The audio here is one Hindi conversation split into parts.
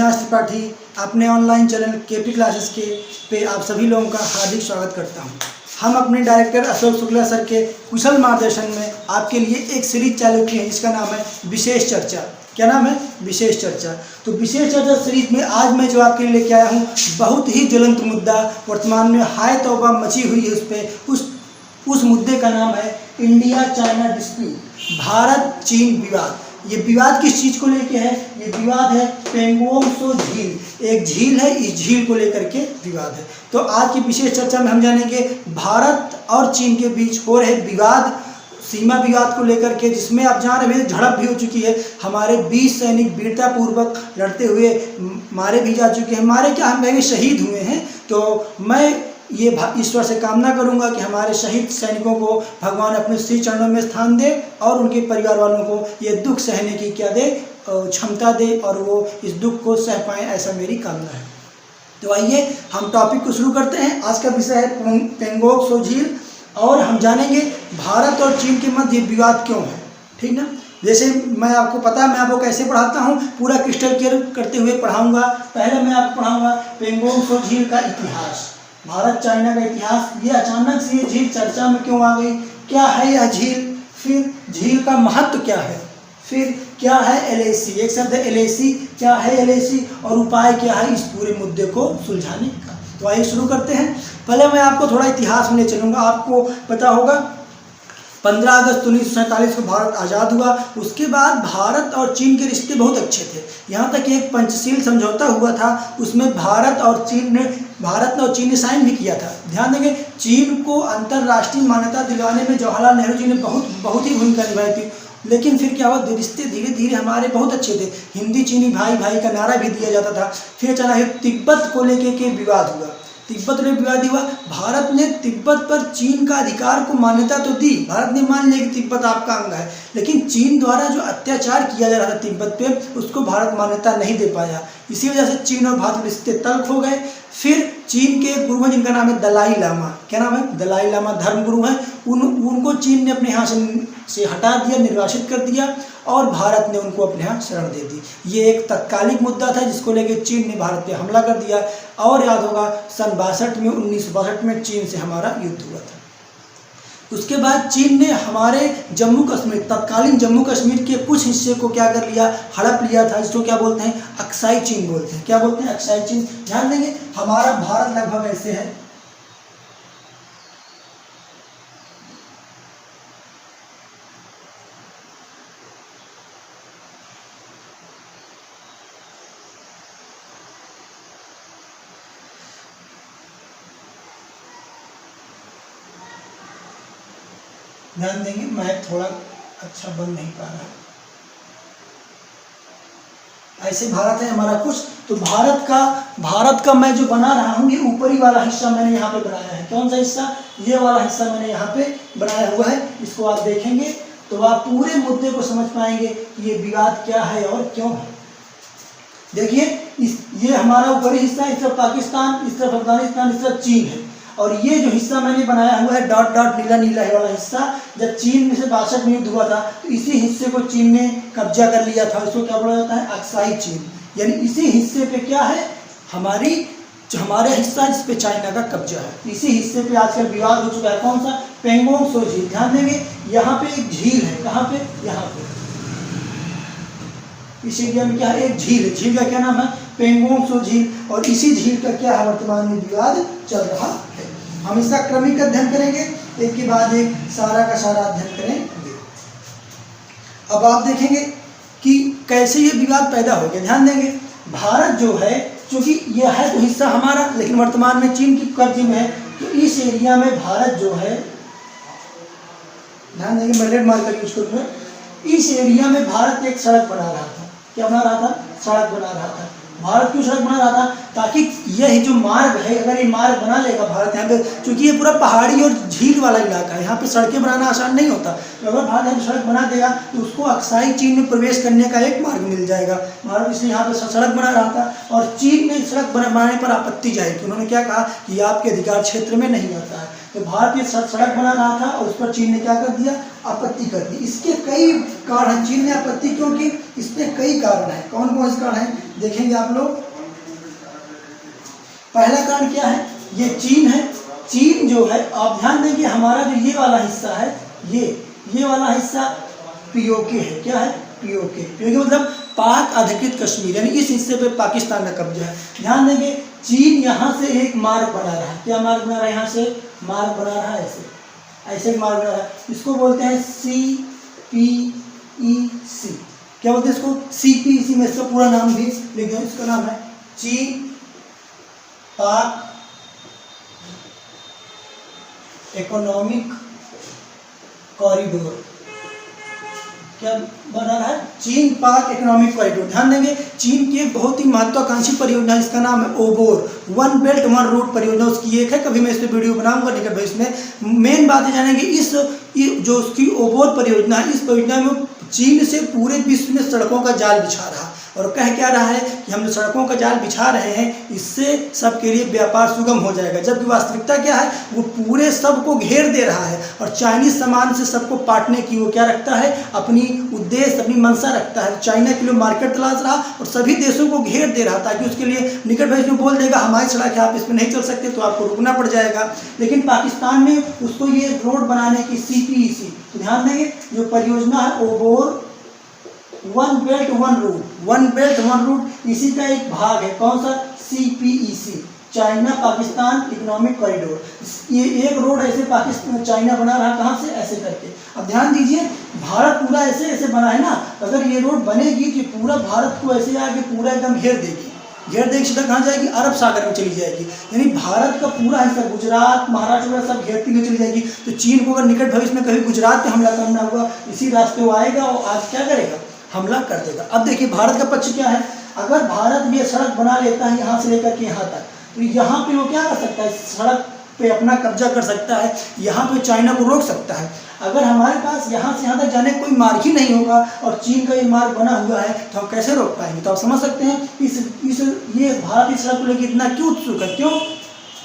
अविनाश त्रिपाठी अपने ऑनलाइन चैनल केपी क्लासेस के पे आप सभी लोगों का हार्दिक स्वागत करता हूं। हम अपने डायरेक्टर अशोक शुक्ला सर के कुशल मार्गदर्शन में आपके लिए एक सीरीज चालू की है जिसका नाम है विशेष चर्चा। क्या नाम है? विशेष चर्चा। तो विशेष चर्चा सीरीज में आज मैं जो आपके लिए लेके आया हूँ बहुत ही ज्वलंत मुद्दा, वर्तमान में हाय तौबा मची हुई है उस पर। उस मुद्दे का नाम है इंडिया चाइना डिस्प्यूट, भारत चीन विवाद। ये विवाद किस चीज़ को लेके है? ये विवाद है पेंगोंग त्सो झील, एक झील है, इस झील को लेकर के विवाद है। तो आज की विशेष चर्चा में हम जानेंगे भारत और चीन के बीच हो रहे विवाद, सीमा विवाद को लेकर के, जिसमें आप जान रहे हैं झड़प भी हो चुकी है। हमारे 20 सैनिक वीरतापूर्वक लड़ते हुए मारे भी जा चुके हैं, मारे क्या हम कहेंगे शहीद हुए हैं। तो मैं ये ईश्वर से कामना करूंगा कि हमारे शहीद सैनिकों को भगवान अपने श्री चरणों में स्थान दे और उनके परिवार वालों को ये दुख सहने की क्या दे, क्षमता दे और वो इस दुख को सह पाएँ, ऐसा मेरी कामना है। तो आइए हम टॉपिक को शुरू करते हैं। आज का विषय है पेंगोंग त्सो झील और हम जानेंगे भारत और चीन के मध्य विवाद क्यों है। ठीक ना? जैसे मैं आपको पता है मैं आपको कैसे पढ़ाता हूँ, पूरा क्रिस्टल क्लियर करते हुए पढ़ाऊँगा। पहले मैं आपको पढ़ाऊँगा पेंगोंग त्सो झील का इतिहास, भारत चाइना का इतिहास। ये अचानक से ये झील चर्चा में क्यों आ गई, क्या है यह झील, फिर झील का महत्व क्या है, फिर क्या है LAC, एक शब्द है LAC, क्या है LAC और उपाय क्या है इस पूरे मुद्दे को सुलझाने का। तो आइए शुरू करते हैं। पहले मैं आपको थोड़ा इतिहास में ले चलूँगा। आपको पता होगा 15 अगस्त 1947 को भारत आज़ाद हुआ। उसके बाद भारत और चीन के रिश्ते बहुत अच्छे थे, यहाँ तक एक पंचशील समझौता हुआ था, उसमें भारत और चीन ने साइन भी किया था। ध्यान देंगे, चीन को अंतर्राष्ट्रीय मान्यता दिलवाने में जवाहरलाल नेहरू जी ने बहुत ही भूमिका निभाई थी। लेकिन फिर क्या हुआ, रिश्ते धीरे धीरे हमारे बहुत अच्छे थे, हिंदी चीनी भाई भाई का नारा भी दिया जाता था। फिर अचानक तिब्बत को लेकर के विवाद हुआ, तिब्बत में विवाद हुआ। भारत ने तिब्बत पर चीन का अधिकार को मान्यता तो दी, भारत ने मान लिया कि तिब्बत आपका अंग है, लेकिन चीन द्वारा जो अत्याचार किया जा रहा था तिब्बत पे, उसको भारत मान्यता नहीं दे पाया। इसी वजह से चीन और भारत रिश्ते तल्ख हो गए। फिर चीन के गुरु हैं जिनका नाम है दलाई लामा। क्या नाम है? दलाई लामा धर्मगुरु हैं। उनको चीन ने अपने यहाँ से हटा दिया, निर्वासित कर दिया और भारत ने उनको अपने यहाँ शरण दे दी। ये एक तत्कालिक मुद्दा था जिसको लेके चीन ने भारत पे हमला कर दिया। और याद होगा सन 1962 में चीन से हमारा युद्ध हुआ था। उसके बाद चीन ने हमारे जम्मू कश्मीर, तत्कालीन जम्मू कश्मीर के कुछ हिस्से को क्या कर लिया, हड़प लिया था, जिसको क्या बोलते हैं, अक्साई चीन बोलते हैं। क्या बोलते हैं? अक्साई चीन। ध्यान देंगे हमारा भारत लगभग ऐसे है, ध्यान देंगे मैं थोड़ा अच्छा बन नहीं पा रहा, ऐसे भारत है हमारा कुछ। तो भारत का मैं जो बना रहा हूँ, ये ऊपरी वाला हिस्सा मैंने यहाँ पे बनाया है। कौन सा हिस्सा? ये वाला हिस्सा मैंने यहाँ पे बनाया हुआ है। इसको आप देखेंगे तो आप पूरे मुद्दे को समझ पाएंगे कि ये विवाद क्या है और क्यों है। देखिए ये हमारा ऊपरी हिस्सा, इस तरफ पाकिस्तान, इस तरफ अफगानिस्तान, इस तरफ चीन है। और ये जो हिस्सा मैंने बनाया हुआ है डॉट डॉट नीला नीला वाला हिस्सा, जब चीन में से 62 में युद्ध हुआ था तो इसी हिस्से को चीन ने कब्जा कर लिया था। इसको क्या बोला जाता है? अक्साई चीन। यानी इसी हिस्से पे क्या है, हमारे हिस्सा जिस पे चाइना का कब्जा है, इसी हिस्से पे आजकल विवाद हो चुका है। कौन सा? पेंगोंग त्सो झील। ध्यान देंगे यहाँ पे एक झील है, कहाँ पे? यहाँ पे इस एरिया में क्या है, एक झील है। झील का क्या नाम है? पेंगोंग त्सो झील। और इसी झील का क्या है, वर्तमान में विवाद चल रहा है। हम इसका क्रमिक अध्ययन करेंगे, एक के बाद एक सारा का सारा अध्ययन करेंगे। अब आप देखेंगे कि कैसे ये विवाद पैदा हो गया। ध्यान देंगे भारत जो है, चूंकि यह है तो हिस्सा हमारा, लेकिन वर्तमान में चीन की कब्जे में है, तो इस एरिया में भारत जो है, ध्यान देंगे मैं रेड मार्कर यूज करूँगा, इस एरिया में भारत एक सड़क बना रहा था। क्या बना रहा था? सड़क बना रहा था। भारत क्यों सड़क बना रहा था? ताकि यह जो मार्ग है, अगर ये मार्ग बना लेगा भारत यहाँ पे, क्योंकि ये पूरा पहाड़ी और झील वाला इलाका है, यहाँ पे सड़कें बनाना आसान नहीं होता, तो अगर भारत यहाँ पे सड़क बना देगा तो उसको अक्साई चीन में प्रवेश करने का एक मार्ग मिल जाएगा। भारत इसलिए यहाँ पे सड़क बना रहा था और चीन ने सड़क बनाने पर आपत्ति जाहिर की। उन्होंने क्या कहा कि ये आपके अधिकार क्षेत्र में नहीं आता है। तो भारत ये सड़क बना रहा था और उस पर चीन ने क्या कर दिया, आपत्ति कर दी। इसके कई कारण हैं। चीन ने आपत्ति क्यों की? इसमें कई कारण हैं। कौन कौन से कारण हैं? देखेंगे आप लोग। पहला कारण क्या है, ये चीन है। चीन जो है, आप ध्यान देंगे हमारा जो ये वाला हिस्सा है, ये वाला हिस्सा पीओके है। क्या है, पीओके। पीओके मतलब पाक अधिकृत कश्मीर, यानी इस हिस्से पे पाकिस्तान का कब्जा है। ध्यान देंगे चीन यहाँ से एक मार्ग बना रहा है। क्या मार्ग बना रहा है, यहाँ से मार्ग बना रहा है, ऐसे मार्ग बना रहा है। इसको बोलते हैं CPEC। क्या बोलते हैं इसको, CPEC में इसका पूरा नाम भी लिख दें। इसका नाम है चीन पाक इकोनॉमिक कॉरिडोर। क्या बना रहा है, चीन पाक इकोनॉमिक कॉरिडोर। ध्यान देंगे चीन की एक बहुत ही महत्वाकांक्षी परियोजना है, इसका नाम है OBOR, one belt one road परियोजना उसकी एक है। कभी मैं इस पर वीडियो बनाऊंगा निकट भविष्य में। मेन बात है जानेंगे इस जो उसकी ओबोर परियोजना है, इस परियोजना में चीन से पूरे विश्व में सड़कों का जाल बिछा रहा और कह क्या रहा है कि हम जो सड़कों का जाल बिछा रहे हैं इससे सबके लिए व्यापार सुगम हो जाएगा। जबकि वास्तविकता क्या है, वो पूरे सबको घेर दे रहा है और चाइनीज सामान से सबको पाटने की वो क्या रखता है, अपनी उद्देश्य, अपनी मंशा रखता है। चाइना के लिए मार्केट तलाश रहा और सभी देशों को घेर दे रहा ताकि उसके लिए निकट भविष्य में बोल देगा हमारी सड़क है, आप इसमें नहीं चल सकते तो आपको रुकना पड़ जाएगा। लेकिन पाकिस्तान में उसको ये रोड बनाने की CPEC, तो ध्यान देंगे जो परियोजना है OBOR one belt one road, one belt one road इसी का एक भाग है। कौन सा, CPEC, China Pakistan economic corridor. ये एक रोड ऐसे पाकिस्तान चाइना बना रहा, कहाँ से, ऐसे करके। अब ध्यान दीजिए भारत पूरा ऐसे ऐसे बना है ना, अगर ये रोड बनेगी तो पूरा भारत को ऐसे आके पूरा एकदम घेर देगी। घेर देगी सीधा कहाँ जाएगी, अरब सागर में चली जाएगी। यानी भारत का पूरा हिस्सा गुजरात महाराष्ट्र वगैरह सब घेरती हुई चली जाएगी। तो चीन को अगर निकट भविष्य में कभी गुजरात पे हमला करना हुआ, इसी रास्ते वो आएगा और आज क्या करेगा, हमला कर देगा। अब देखिए भारत का पक्ष क्या है, अगर भारत ये सड़क बना लेता है यहाँ से लेकर के यहाँ तक, तो यहाँ पे वो क्या कर सकता है, सड़क पे अपना कब्जा कर सकता है, यहाँ पे चाइना को रोक सकता है। अगर हमारे पास यहाँ से यहाँ तक जाने कोई मार्ग ही नहीं होगा और चीन का ये मार्ग बना हुआ है तो हम कैसे रोक पाएंगे। तो आप समझ सकते हैं ये भारत इस सड़क को लेकर इतना क्यों उत्सुक है, क्यों,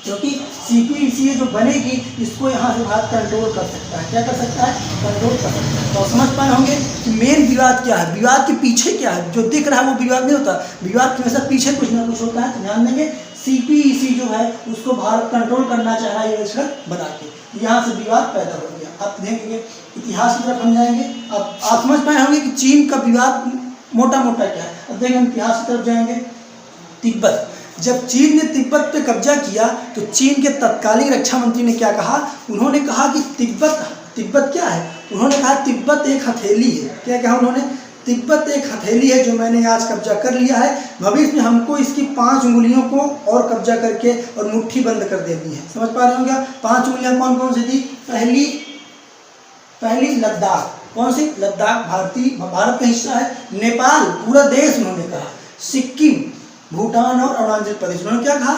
क्योंकि CPEC जो बनेगी इसको यहाँ से भारत कंट्रोल कर सकता है। क्या कर सकता है, कंट्रोल कर सकता है। तो आप समझ पाए होंगे कि मेन विवाद क्या है, विवाद के पीछे क्या है। जो दिख रहा है वो विवाद नहीं होता, विवाद के हमेशा पीछे कुछ ना कुछ होता है। तो ध्यान देंगे CPEC जो है उसको भारत कंट्रोल करना चाह रहा है ये सड़क बना के, यहाँ से विवाद पैदा हो गया। आप देखेंगे इतिहास की तरफ हम जाएंगे, अब आप समझ पाए होंगे कि चीन का विवाद मोटा मोटा क्या है। अब देखेंगे हम इतिहास की तरफ जाएंगे। तिब्बत, जब चीन ने तिब्बत पे कब्जा किया तो चीन के तत्कालीन रक्षा मंत्री ने क्या कहा, उन्होंने कहा कि तिब्बत क्या है, उन्होंने कहा तिब्बत एक हथेली है। क्या कहा उन्होंने, तिब्बत एक हथेली है जो मैंने आज कब्जा कर लिया है, भविष्य में हमको इसकी 5 उंगलियों को और कब्जा करके और मुट्ठी बंद कर देनी है। समझ पा रहे होंगे 5 उंगलियां कौन कौन सी थी, पहली लद्दाख, कौन सी, लद्दाख भारत का हिस्सा है। नेपाल पूरा देश उन्होंने कहा, सिक्किम, भूटान और अरुणाचल प्रदेश। उन्होंने क्या कहा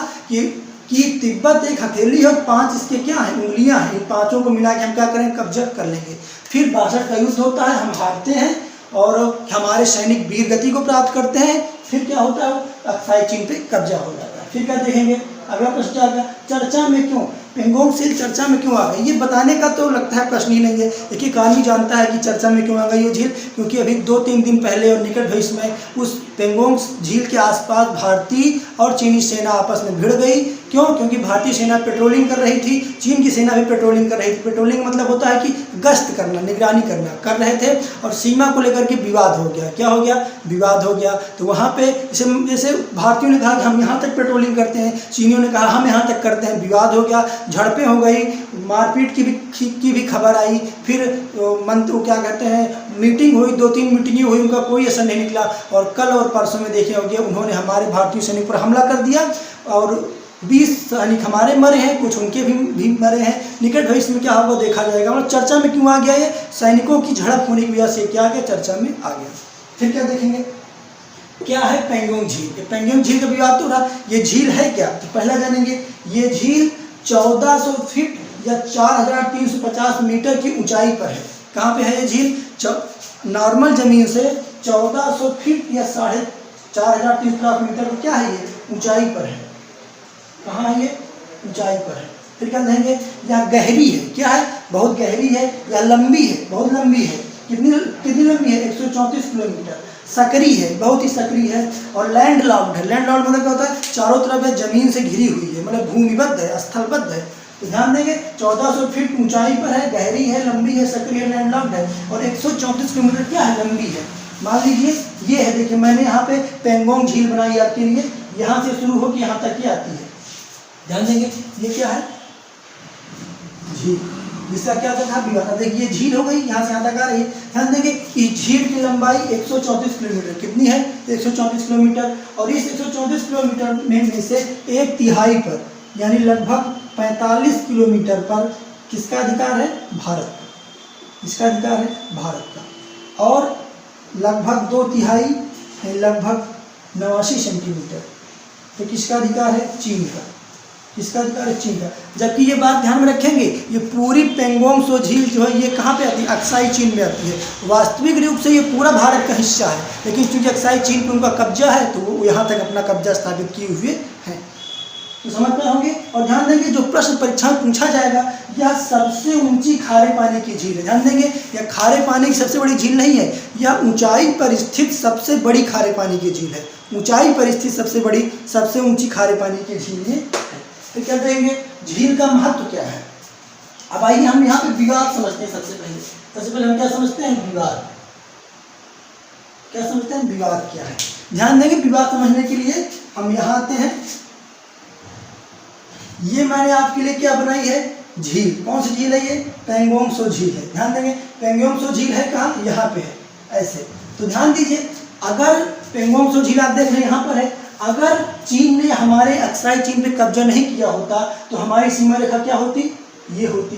कि तिब्बत एक हथेली है और 5 इसके क्या है, उंगलियां हैं। इन 5 को मिला के हम क्या करें, कब्जा कर लेंगे। फिर 62 का युद्ध होता है, हम हारते हैं और हमारे सैनिक वीर गति को प्राप्त करते हैं। फिर क्या होता है, अक्साई चीन पे कब्जा हो जाता है। फिर क्या देखेंगे, अगला प्रश्न आ गया, चर्चा में क्यों, पेंगोंग झील चर्चा में क्यों आ गई। ये बताने का तो लगता है प्रश्न ही नहीं है, एक एक आदमी जानता है कि चर्चा में क्यों आ गई ये झील। क्योंकि अभी 2-3 दिन पहले और निकट भविष्य में उस पेंगोंग झील के आसपास भारतीय और चीनी सेना आपस में भिड़ गई। क्यों, क्योंकि भारतीय सेना पेट्रोलिंग कर रही थी, चीन की सेना भी पेट्रोलिंग कर रही थी। पेट्रोलिंग मतलब होता है कि गश्त करना, निगरानी करना, कर रहे थे और सीमा को लेकर के विवाद हो गया। क्या हो गया, विवाद हो गया। तो वहाँ पे जैसे भारतीयों ने कहा कि हम यहाँ तक पेट्रोलिंग करते हैं, चीनियों ने कहा हम यहाँ तक करते हैं, विवाद हो गया, झड़पें हो गई, मारपीट की भी खबर आई। फिर मंत्री क्या कहते हैं, मीटिंग हुई, 2-3 मीटिंगें हुई, उनका कोई असर नहीं निकला। और कल और परसों में देखे होंगे उन्होंने हमारे भारतीय सैनिक पर हमला कर दिया और 20 सैनिक हमारे मरे हैं, कुछ उनके भी मरे हैं। निकट भविष्य में क्या होगा देखा जाएगा। मतलब चर्चा में क्यों आ गया, ये सैनिकों की झड़प होने की वजह से क्या आ गया, चर्चा में आ गया। फिर क्या देखेंगे, क्या है पेंगोंग झील। पेंगोंग झील का विवाद तो रहा, ये झील है क्या, तो पहला जानेंगे। ये झील 1400 फीट या 4350 मीटर की ऊंचाई पर है। कहाँ पे है ये झील, नॉर्मल जमीन से 1400 फीट या 4350 मीटर पर क्या है, ये ऊंचाई पर है। कहाँ है ये, ऊंचाई पर है। फिर क्या कहेंगे, यह गहरी है, क्या है, बहुत गहरी है, या लंबी है, बहुत लंबी है। कितनी कितनी लंबी है? 134 किलोमीटर। सकरी है, बहुत ही सकरी है और लैंड लॉक्ड है। लैंड लॉक्ड मतलब क्या होता है? चारों तरफ यह जमीन से घिरी हुई है, मतलब भूमिबद्ध है, स्थलबद्ध है। तो ध्यान देंगे 1400 फीट ऊंचाई पर है, गहरी है, लंबी है, सकरी है, लैंड लॉक्ड है और 134 किलोमीटर क्या है? लंबी है। मान लीजिए ये है, देखिए मैंने यहाँ पे पेंगोंग झील बनाई आपके लिए, यहाँ से शुरू होकर यहाँ तक ही आती है। ध्यान देंगे ये क्या है? झील, जिसका क्या था? विवाद। देखिए ये झील हो गई, यहाँ से यहाँ तक आ रही है। ध्यान देंगे इस झील की लंबाई 134 किलोमीटर। कितनी है? 134 किलोमीटर। और इस 134 किलोमीटर में से एक तिहाई पर यानी लगभग 45 किलोमीटर पर किसका अधिकार है? भारत का। किसका अधिकार है? भारत का। और लगभग 2/3 लगभग 89 सेंटीमीटर तो किसका अधिकार है? चीन का। किसका अधिकार है? चीन का। जबकि ये बात ध्यान में रखेंगे, ये पूरी पेंगोंग सो झील जो है ये कहाँ पे आती है? अक्साई चीन में आती है। वास्तविक रूप से ये पूरा भारत का हिस्सा है, लेकिन चूंकि अक्साई चीन पे उनका कब्जा है तो वो यहाँ तक अपना कब्जा स्थापित किए हुए हैं। तो समझ में होंगे। और ध्यान देंगे जो प्रश्न परीक्षा में पूछा जाएगा, यह सबसे ऊंची खारे पानी की झील है। ध्यान देंगे यह खारे पानी की सबसे बड़ी झील नहीं है, यह ऊंचाई पर स्थित सबसे बड़ी खारे पानी की झील है। ऊंचाई पर स्थित सबसे बड़ी, सबसे ऊंची खारे पानी की झील ये है। तो क्या कहेंगे? झील का महत्व क्या है? अब आइए हम यहाँ पे विवाद समझते हैं। सबसे पहले हम क्या समझते हैं? विवाद। क्या समझते हैं? विवाद क्या है? ध्यान देंगे विवाद समझने के लिए हम यहाँ आते हैं। ये मैंने आपके लिए क्या बनाई है? झील। कौन सी झील है ये? पेंगोंग सो झील है। ध्यान देंगे पेंगोंग सो झील है कहाँ? यहाँ पे है, ऐसे। तो ध्यान दीजिए, अगर पेंगोंग सो झील आप देख रहे हैं यहाँ पर है, अगर चीन ने हमारे अक्साई चीन पे कब्जा नहीं किया होता तो हमारी सीमा रेखा क्या होती? ये होती।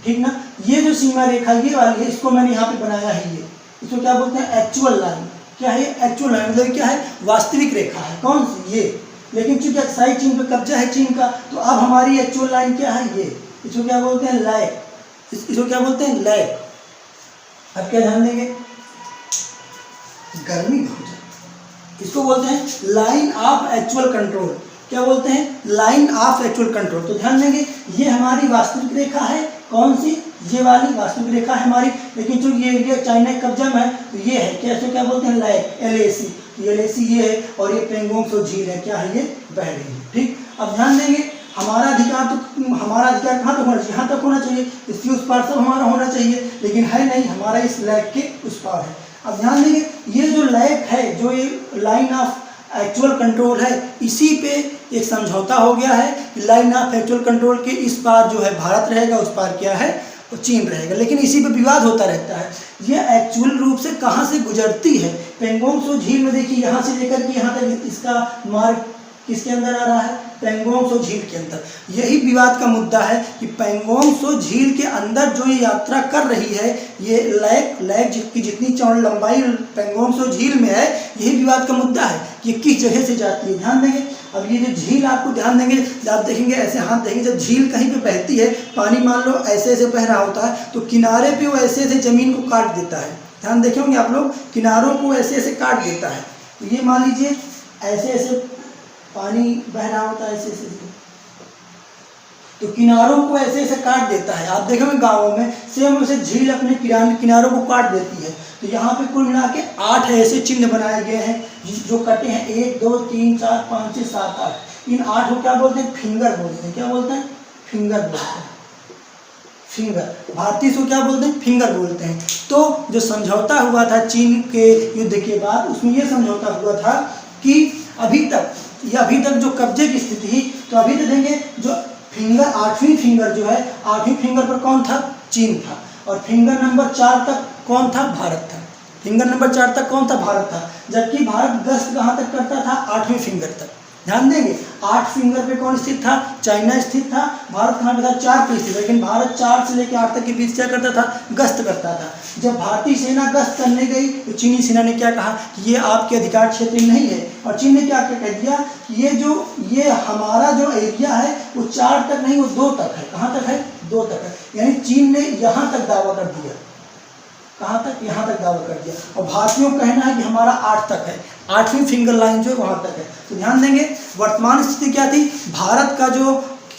ठीक ना? ये जो सीमा रेखा ये वाली है, इसको मैंने यहाँ पे बनाया है। ये इसको क्या बोलते हैं? Actual line. क्या है? एक्चुअल लाइन मतलब क्या है? वास्तविक रेखा है। कौन सी? ये। लेकिन चूंकि अक्साई चीन पे कब्जा है चीन का, तो अब हमारी एक्चुअल लाइन क्या है? ये। इसको क्या बोलते हैं? लैक। इसको क्या बोलते हैं? लैक। अब क्या ध्यान देंगे? गर्मी बहुत है, इसको बोलते हैं लाइन ऑफ एक्चुअल कंट्रोल। क्या बोलते हैं? Line of actual control. तो ध्यान देंगे ये हमारी वास्तविक रेखा है। कौन सी? ये वाली वास्तविक रेखा है हमारी। लेकिन चूंकि ये एरिया चाइना के कब्जा में है तो ये है कैसे? क्या बोलते हैं? Lack, LAC। LAC ये है और ये पेंगोंग सो झील है। क्या है? ये बह रही है। ठीक। अब ध्यान देंगे हमारा अधिकार कहाँ तक होना चाहिए? यहाँ तक होना चाहिए। इसके उस पार सब हमारा होना चाहिए, लेकिन है नहीं, हमारा इस लैक के उस पार है। अब ध्यान देंगे ये जो लैक है, जो ये लाइन ऑफ एक्चुअल कंट्रोल है, इसी पे एक समझौता हो गया है कि लाइन ऑफ एक्चुअल कंट्रोल के इस पार जो है भारत रहेगा, उस पार क्या है? वो चीन रहेगा। लेकिन इसी पे विवाद होता रहता है। ये एक्चुअल रूप से कहाँ से गुजरती है? पेंगोंग सो झील में देखिए, यहाँ से लेकर के यहाँ तक इसका मार्ग किसके अंदर आ रहा है? पेंगोंग सो झील के अंदर। यही विवाद का मुद्दा है कि पेंगोंग सो झील के अंदर जो ये यात्रा कर रही है, ये लैक की जितनी चौड़ी लंबाई पेंगोंग सो झील में है, यही विवाद का मुद्दा है कि ये किस जगह से जाती है। ध्यान देंगे अब ये जो झील आपको ध्यान देंगे, आप देखेंगे ऐसे हाथ देखेंगे, जब झील कहीं पे बहती है, पानी मान लो ऐसे ऐसे बह रहा होता है, तो किनारे पे वो ऐसे ऐसे ज़मीन को काट देता है। ध्यान देखे होंगे आप लोग, किनारों को ऐसे ऐसे काट देता है। तो ये मान लीजिए ऐसे ऐसे पानी बह रहा होता है, ऐसे ऐसे, तो किनारों को ऐसे ऐसे काट देता है। आप देखेंगे गाँवों में सेम वैसे झील अपने किनारों को काट देती है। तो यहाँ पे कुल मिला के 8 ऐसे चिन्ह बनाए गए हैं जो कटे हैं, 1 2 3 4 5 6 7 8। इन 8 को क्या बोलते हैं? फिंगर बोलते हैं। क्या बोलते हैं? फिंगर बोलते हैं। फिंगर, भारतीय इसको क्या बोलते हैं? फिंगर बोलते हैं। तो जो समझौता हुआ था चीन के युद्ध के बाद, उसमें यह समझौता हुआ था कि अभी तक जो कब्जे की स्थिति थी, तो अभी तक देंगे जो फिंगर 8वीं फिंगर जो है, 8वीं फिंगर पर कौन था? चीन था। और फिंगर नंबर 4 तक कौन था? भारत था। फिंगर नंबर 4 तक कौन था? भारत था। जबकि भारत गश्त कहाँ तक करता था? 8वीं फिंगर तक। ध्यान देंगे 8 फिंगर पे कौन स्थित था? चाइना स्थित था। भारत कहाँ पे था? 4 पे स्थित। लेकिन भारत 4 से लेकर 8 तक के बीच क्या करता था? गश्त करता था। जब भारतीय सेना गश्त करने गई तो चीनी सेना ने क्या कहा कि ये आपके अधिकार क्षेत्र नहीं है, और चीन ने क्या कह दिया, ये हमारा जो एरिया है वो 4 तक नहीं, वो 2 तक है। कहाँ तक है? 2 तक है। यानी चीन ने यहाँ तक दावा कर दिया। कहाँ तक? यहाँ तक दावा कर दिया। और भारतीयों का कहना है कि हमारा 8 तक है, 8वीं फिंगर लाइन जो है वहाँ तक है। तो ध्यान देंगे वर्तमान स्थिति क्या थी? भारत का जो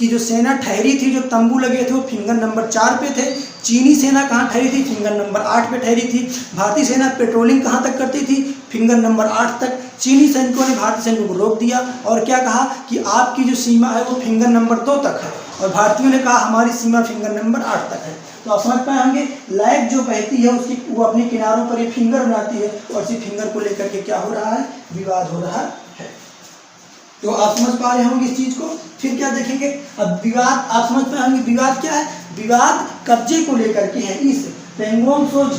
कि जो सेना ठहरी थी, जो तंबू लगे थे वो फिंगर नंबर 4 पे थे। चीनी सेना कहाँ ठहरी थी? फिंगर नंबर 8 पे ठहरी थी। भारतीय सेना पेट्रोलिंग कहाँ तक करती थी? फिंगर नंबर 8 तक। चीनी सैनिकों ने भारतीय सैनिकों को रोक दिया और क्या कहा कि आपकी जो सीमा है वो फिंगर नंबर 2 तक है, और भारतीयों ने कहा हमारी सीमा फिंगर नंबर 8 तक है। तो आप समझ पाए होंगे, लैक जो बहती है उसकी वो अपने किनारों पर ये फिंगर बनाती है, और इसी फिंगर को लेकर के क्या हो रहा है? विवाद हो रहा है। तो आप समझ पा रहे होंगे इस चीज को। फिर क्या देखेंगे? अब विवाद आप समझ पाए होंगे, विवाद क्या है? विवाद कब्जे को लेकर के है। इस पेंगोंग सो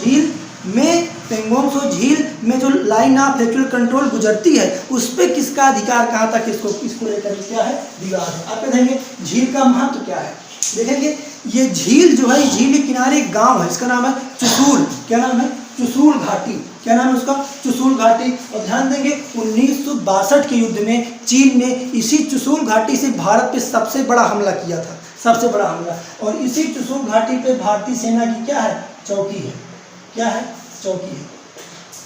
झील में जो लाइन ऑफ एक्चुअल कंट्रोल गुजरती है उस पर किसका अधिकार कहाँ तक, इसको लेकर क्या है? विवाद है। आप देखेंगे झील का महत्व क्या है। देखेंगे ये झील जो है, झील के किनारे एक गांव है, इसका नाम है चुसूल। क्या नाम है? चुसूल घाटी। क्या नाम है उसका? चुसूल घाटी। और ध्यान देंगे 1962 के युद्ध में चीन ने इसी चुसूल घाटी से भारत पे सबसे बड़ा हमला किया था, सबसे बड़ा हमला। और इसी चुसूल घाटी पे भारतीय सेना की क्या है? चौकी है। क्या है? चौकी है।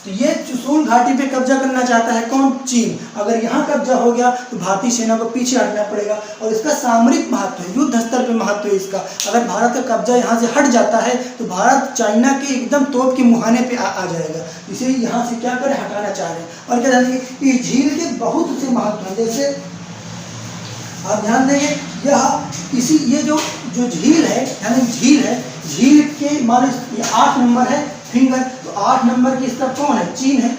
तो ये चुसूल घाटी पे कब्जा करना चाहता है कौन? चीन। अगर यहाँ कब्जा हो गया तो भारतीय सेना को पीछे हटना पड़ेगा, और इसका सामरिक महत्व है, युद्ध स्तर पे महत्व है इसका। अगर भारत का कब्जा यहाँ से हट जाता है तो भारत चाइना के एकदम तोप के मुहाने पे आ जाएगा। इसे यहाँ से क्या करें? हटाना चाह रहे हैं। और क्या जानेंगे, इस झील के बहुत से महत्व हैं। जैसे आप ध्यान देंगे, ये जो झील है, यानी झील है, झील के मान लो 8 नंबर है फिंगर, तो 8 नंबर की इस तरफ कौन है? चीन है।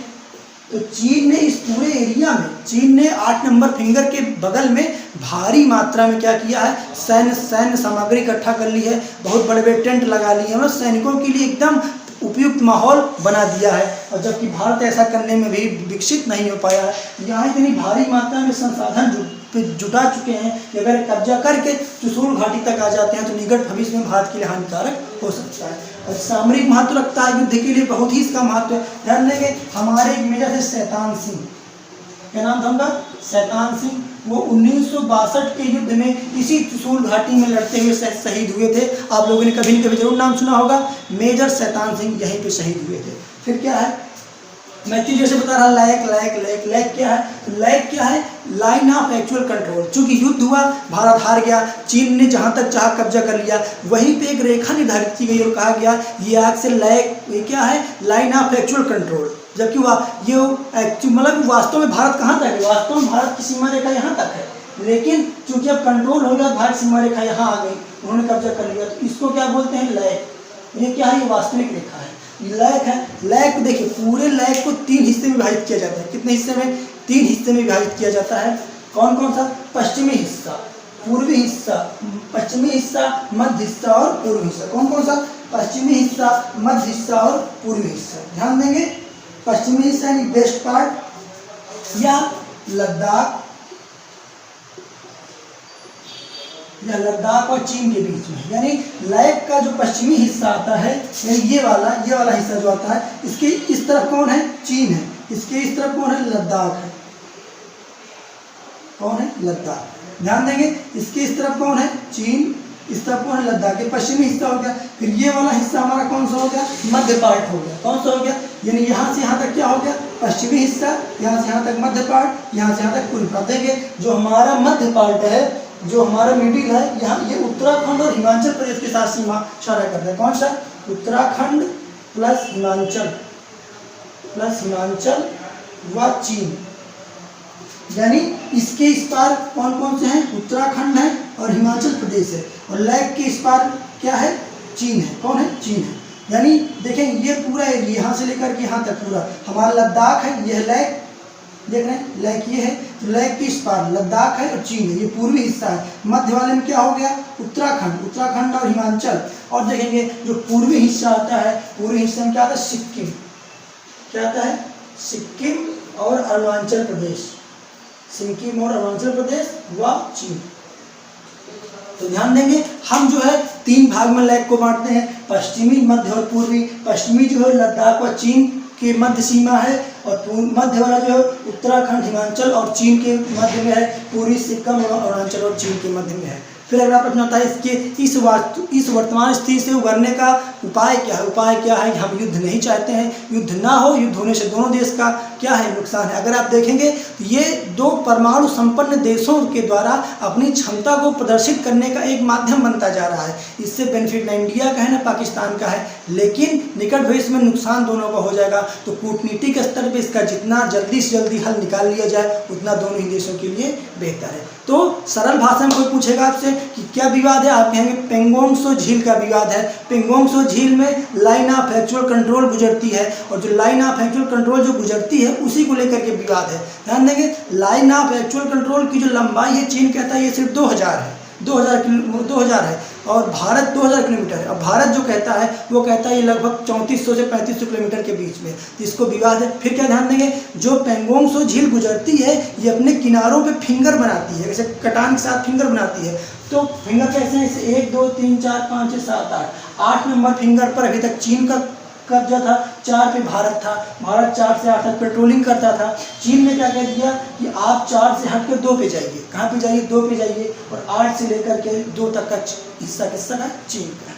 तो चीन ने इस पूरे एरिया में, चीन ने 8 नंबर फिंगर के बगल में भारी मात्रा में क्या किया है? सैन्य सामग्री इकट्ठा कर ली है, बहुत बड़े बड़े टेंट लगा लिए हैं, सैनिकों के लिए एकदम उपयुक्त माहौल बना दिया है। और जबकि भारत ऐसा करने में भी विकसित नहीं हो पाया है। यहाँ इतनी भारी मात्रा में संसाधन जुटा चुके हैं कि अगर कब्जा करके चुसूल घाटी तक आ जाते हैं तो निकट भविष्य में भारत के लिए हानिकारक हो सकता है। और सामरिक महत्व रखता है युद्ध के लिए, बहुत ही इसका महत्व है। ध्यान देंगे हमारे एक मेजर थे शैतान सिंह। क्या नाम था उनका? शैतान सिंह। वो 1962 के युद्ध में इसी चुसूल घाटी में लड़ते हुए शहीद हुए थे। आप लोगों ने कभी न कभी जरूर नाम सुना होगा, मेजर शैतान सिंह यहीं पे शहीद हुए थे। फिर क्या है? मैं चीज़ जैसे बता रहा, लैक क्या है? लैक क्या है? Line of actual control. चूंकि युद्ध हुआ, भारत हार गया, चीन ने जहां तक चाह कब्जा कर लिया, वहीं पे एक रेखा निर्धारित की गई और कहा गया ये आग से लैक, ये क्या है? Line of actual control. जबकि ये मतलब वास्तव में भारत कहाँ तक है? वास्तव में भारत की सीमा रेखा यहाँ तक है, लेकिन चूंकि अब कंट्रोल हो गया, भारत सीमा रेखा यहाँ आ गई, उन्होंने कब्जा कर लिया, तो इसको क्या बोलते हैं? लैक। ये क्या है? ये वास्तविक रेखा है, लैक है। लैक देखिए, पूरे लैक को 3 हिस्से में विभाजित किया जाता है। कितने हिस्से में? 3 हिस्से में विभाजित किया जाता है। कौन कौन सा? पश्चिमी हिस्सा, पूर्वी हिस्सा, पश्चिमी हिस्सा, मध्य हिस्सा और पूर्वी हिस्सा। कौन कौन सा? पश्चिमी हिस्सा, मध्य हिस्सा और पूर्वी हिस्सा। ध्यान देंगे, पश्चिमी हिस्सा यानी वेस्ट पार्ट या लद्दाख, या लद्दाख और चीन के बीच में, यानी लैक का जो पश्चिमी हिस्सा आता है, यानी ये वाला हिस्सा जो आता है, इसके इस तरफ कौन है? चीन है। इसके इस तरफ कौन है? लद्दाख है। कौन है? लद्दाख। ध्यान देंगे, इसके इस तरफ कौन है? चीन, इस तरफ कौन है? लद्दाख। ये पश्चिमी हिस्सा हो गया। फिर ये वाला हिस्सा हमारा कौन सा हो गया? मध्य पार्ट हो गया। कौन सा हो गया? यानी यहाँ से यहाँ तक क्या हो गया? पश्चिमी हिस्सा, यहाँ से यहाँ तक मध्य पार्ट, यहाँ से यहाँ तक पूर्वी पार्ट। देंगे जो हमारा मध्य पार्ट है, जो हमारा मिडिल है, यहाँ ये उत्तराखंड और हिमाचल प्रदेश के साथ सीमा इशारा करता है। कौन सा? उत्तराखंड प्लस हिमाचल व चीन, यानी इसके इस पार कौन कौन से हैं? उत्तराखंड है और हिमाचल प्रदेश है, और लैक के इस पार क्या है? चीन है। कौन है? चीन है। यानी देखें ये पूरा एरिया यहाँ से लेकर के यहाँ तक पूरा हमारा लद्दाख है, यह लैक, देख रहे हैं लैक ये है, तो लैक के इस पार लद्दाख है और चीन है, ये पूर्वी हिस्सा है। मध्य वाले में क्या हो गया? उत्तराखंड और हिमाचल। और देखेंगे जो पूर्वी हिस्सा आता है, पूर्वी हिस्से में क्या आता है? सिक्किम। क्या आता है? सिक्किम और अरुणाचल प्रदेश, सिक्किम और अरुणाचल प्रदेश व चीन। तो ध्यान देंगे हम जो है 3 भाग में लैक को बांटते हैं, पश्चिमी, मध्य और पूर्वी। पश्चिमी जो है लद्दाख व चीन के मध्य सीमा है, और मध्य वाला जो है उत्तराखंड, हिमाचल और चीन के मध्य में है। पूर्वी सिक्किम और अरुणाचल और चीन के मध्य में है। फिर अगला प्रश्न आता है इसके इस वर्तमान स्थिति से उभरने का उपाय क्या है। उपाय क्या है कि हम युद्ध नहीं चाहते हैं, युद्ध ना हो, युद्ध होने से दोनों देश का क्या है नुकसान है। अगर आप देखेंगे तो ये दो परमाणु संपन्न देशों के द्वारा अपनी क्षमता को प्रदर्शित करने का एक माध्यम बनता जा रहा है। इससे बेनिफिट ना इंडिया का है ना पाकिस्तान का है, लेकिन निकट भविष्य में नुकसान दोनों का हो जाएगा। तो कूटनीतिक स्तर पर इसका जितना जल्दी से जल्दी हल निकाल लिया जाए उतना दोनों ही देशों के लिए बेहतर है। तो सरल भाषा में कोई पूछेगा आपसे कि क्या विवाद है, आप कहेंगे पेंगोंग त्सो झील का विवाद है। पेंगोंग त्सो झील में लाइन ऑफ एक्चुअल कंट्रोल गुजरती है और जो लाइन ऑफ एक्चुअल कंट्रोल जो गुजरती है उसी को लेकर के विवाद है। ध्यान देंगे लाइन ऑफ एक्चुअल कंट्रोल की जो लंबाई है चीन कहता है ये सिर्फ 2000 है, 2000 है और भारत 2000 किलोमीटर है। अब भारत जो कहता है वो कहता है ये लगभग 3400 से 3500 किलोमीटर के बीच में, इसको विवाद है। फिर क्या ध्यान देंगे जो पेंगोंग त्सो झील गुजरती है ये अपने किनारों पे फिंगर बनाती है, जैसे कटान के साथ फिंगर बनाती है। तो फिंगर कैसे हैं, 1 2 3 4 5 6 7 8 नंबर फिंगर पर अभी तक चीन का कब्जा था, 4 पे भारत था। भारत 4 से 8 तक पेट्रोलिंग करता था। चीन ने क्या कह दिया कि आप 4 से हट कर 2 पे जाइए। कहाँ पे जाइए, 2 पे जाइए और 8 से लेकर के 2 तक का हिस्सा किसका है, चीन का।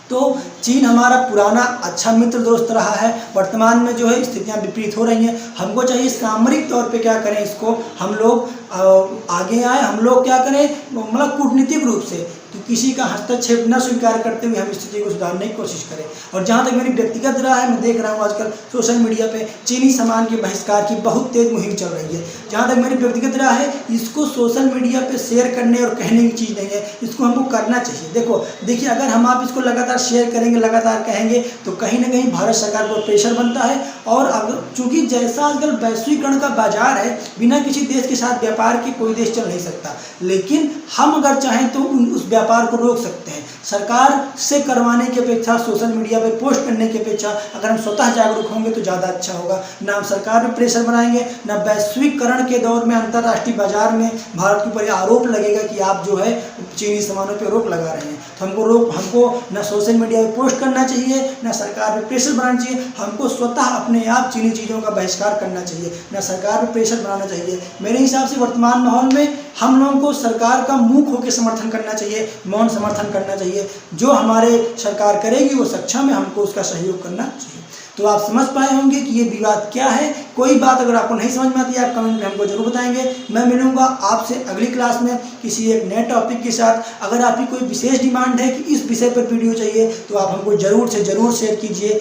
तो चीन हमारा पुराना अच्छा मित्र दोस्त रहा है। वर्तमान में जो है स्थितियां विपरीत हो रही हैं। हमको चाहिए सामरिक तौर पे क्या करें, इसको हम लोग आगे आए, हम लोग क्या करें मतलब कूटनीतिक रूप से तो किसी का हस्तक्षेप न स्वीकार करते हुए हम स्थिति को सुधारने की कोशिश करें। और जहाँ तक मेरी व्यक्तिगत राय है, मैं देख रहा हूँ आजकल सोशल मीडिया पे चीनी सामान के बहिष्कार की बहुत तेज मुहिम चल रही है। जहाँ तक मेरी व्यक्तिगत राय है, इसको सोशल मीडिया पे शेयर करने और कहने की चीज़ नहीं है, इसको हमको करना चाहिए। देखिए अगर हम आप इसको लगातार शेयर करेंगे, लगातार कहेंगे तो कहीं ना कहीं भारत सरकार को प्रेशर बनता है। और अगर चूँकि जैसा आजकल वैश्वीकरण का बाजार है, बिना किसी देश के साथ व्यापार के कोई देश चल नहीं सकता, लेकिन हम अगर चाहें तो उस व्यापार को रोक सकते हैं। सरकार से करवाने की अपेक्षा, सोशल मीडिया पे पोस्ट करने की अपेक्षा अगर हम स्वतः जागरूक होंगे तो ज़्यादा अच्छा होगा। ना हम सरकार पे प्रेशर बनाएंगे, ना वैश्वीकरण के दौर में अंतर्राष्ट्रीय बाजार में भारत के ऊपर आरोप लगेगा कि आप जो है चीनी सामानों पे रोक लगा रहे हैं। तो हमको ना सोशल मीडिया पे पोस्ट करना चाहिए, ना सरकार पे प्रेशर बनाना चाहिए। हमको स्वतः अपने आप चीनी चीज़ों का बहिष्कार करना चाहिए, ना सरकार पे प्रेशर बनाना चाहिए। मेरे हिसाब से वर्तमान माहौल में हम लोगों को सरकार का मुँह खो के समर्थन करना चाहिए, मौन समर्थन करना चाहिए। जो हमारे सरकार करेगी वो सक्षम है, हमको उसका सहयोग करना चाहिए। तो आप समझ पाए होंगे कि ये विवाद क्या है। कोई बात अगर आपको नहीं समझ में आती है आप कमेंट में हमको जरूर बताएंगे। मैं मिलूंगा आपसे अगली क्लास में किसी एक नए टॉपिक के साथ। अगर आपकी कोई विशेष डिमांड है कि इस विषय पर वीडियो चाहिए तो आप हमको जरूर से जरूर शेयर कीजिए,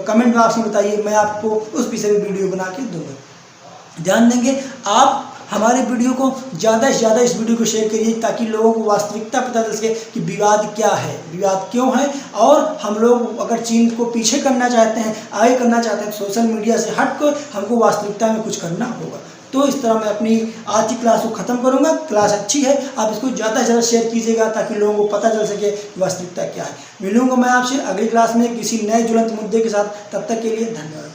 कमेंट बॉक्स में बताइए, मैं आपको उस विषय में वीडियो बना के दूँगा। ध्यान देंगे आप हमारे वीडियो को ज़्यादा से ज़्यादा इस वीडियो को शेयर करिए ताकि लोगों को वास्तविकता पता चल सके कि विवाद क्या है, विवाद क्यों है। और हम लोग अगर चीन को पीछे करना चाहते हैं, आगे करना चाहते हैं, सोशल मीडिया से हटकर हमको वास्तविकता में कुछ करना होगा। तो इस तरह मैं अपनी आज की क्लास को ख़त्म करूँगा। क्लास अच्छी है, आप इसको ज़्यादा से ज़्यादा शेयर कीजिएगा ताकि लोगों को पता चल सके वास्तविकता क्या है। मिलूँगा मैं आपसे अगली क्लास में किसी नए ज्वलंत मुद्दे के साथ। तब तक के लिए धन्यवाद।